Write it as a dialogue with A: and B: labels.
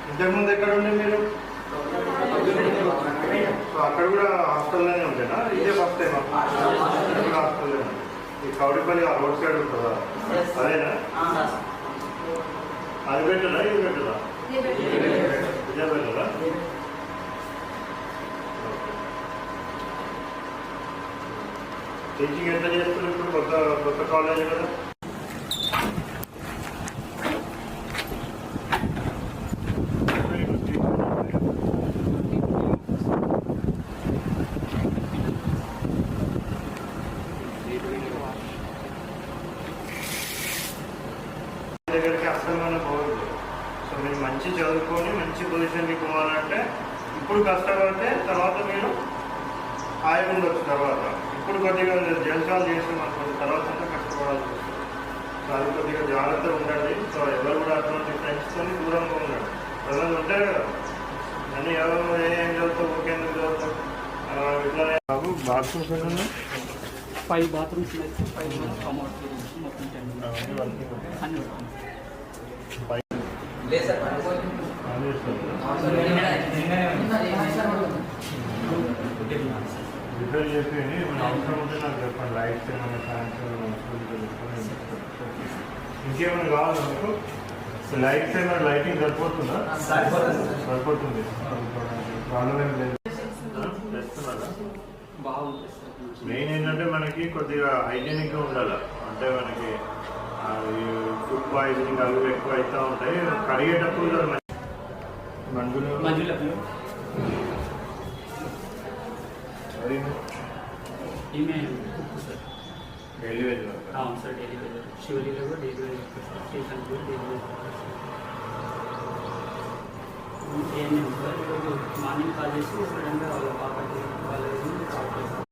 A: ఇంతకుముందు ఎక్కడ ఉండే మీరు? అక్కడ కూడా హాస్టల్లోనే ఉండేనా? ఇదే ఫస్ట్ టైం హాస్టల్లో ఉంది. ఈ కౌడిపల్లి ఆ రోడ్ సైడ్ ఉంటుందా? అదేనా? అది పెట్టదా ఇది పెట్టదా? ఇదే పెట్టదా? టీచింగ్ ఎంత చేస్తున్నారు ఇప్పుడు? కొత్త కాలేజ్ కదా? దగ్గరికి అస్సలు మనం పోవద్దు. సో మీరు మంచి చదువుకొని మంచి పొజిషన్కి పోవాలంటే ఇప్పుడు కష్టపడితే తర్వాత మీరు హాయిగా ఉండొచ్చు. తర్వాత ఇప్పుడు కొద్దిగా జలసాలు చేసాం అనుకోండి, తర్వాత అంతా కష్టపడాల్సి వస్తుంది. సో అది కొద్దిగా జాగ్రత్తగా ఉండండి. సో ఎవరు కూడా అటువంటి ఫ్రెండ్స్తో దూరంగా ఉండండి. ప్రజలు ఉంటారు కదా, అన్నీ ఎవరు ఏం చదువుతావు, ఊరికెందుకు చదువుతావు ఇట్లానే. బాబు బాత్రూమ్స్ ఉన్నాయి,
B: 5 bathrooms ఉన్నాయి, 5 కమోడ్స్ మొత్తం 10 అన్ని
A: రిపేర్ చేసి ఏమైనా అవసరం ఉంటే నాకు చెప్పండి. లైట్స్ ఏమైనా ఫ్యాన్స్ ఇంకేమైనా కావాలి మీకు? లైట్స్ ఏమైనా లైటింగ్ సరిపోతుందా? సరిపోతుంది. ప్రాబ్లం ఏం లేదు. చేస్తున్నారా? మెయిన్ ఏంటంటే మనకి కొద్దిగా హైజీనిక్గా ఉండాలి. అంటే మనకి ఫుడ్ పాయిజనింగ్ అవి ఎక్కువ అవుతూ ఉంటాయి. కడిగేటప్పుడు
B: మంజుల
A: డైలీ వేజ్
B: అవును సార్, డైలీ వేజ్. శివలీలో కూడా డైలీ వేజ్, స్టేషన్ కూడా డైలీ వేజ్. ఏం సార్ ఈరోజు మార్నింగ్ కాల్ చేసి సడన్గా వాళ్ళ పాప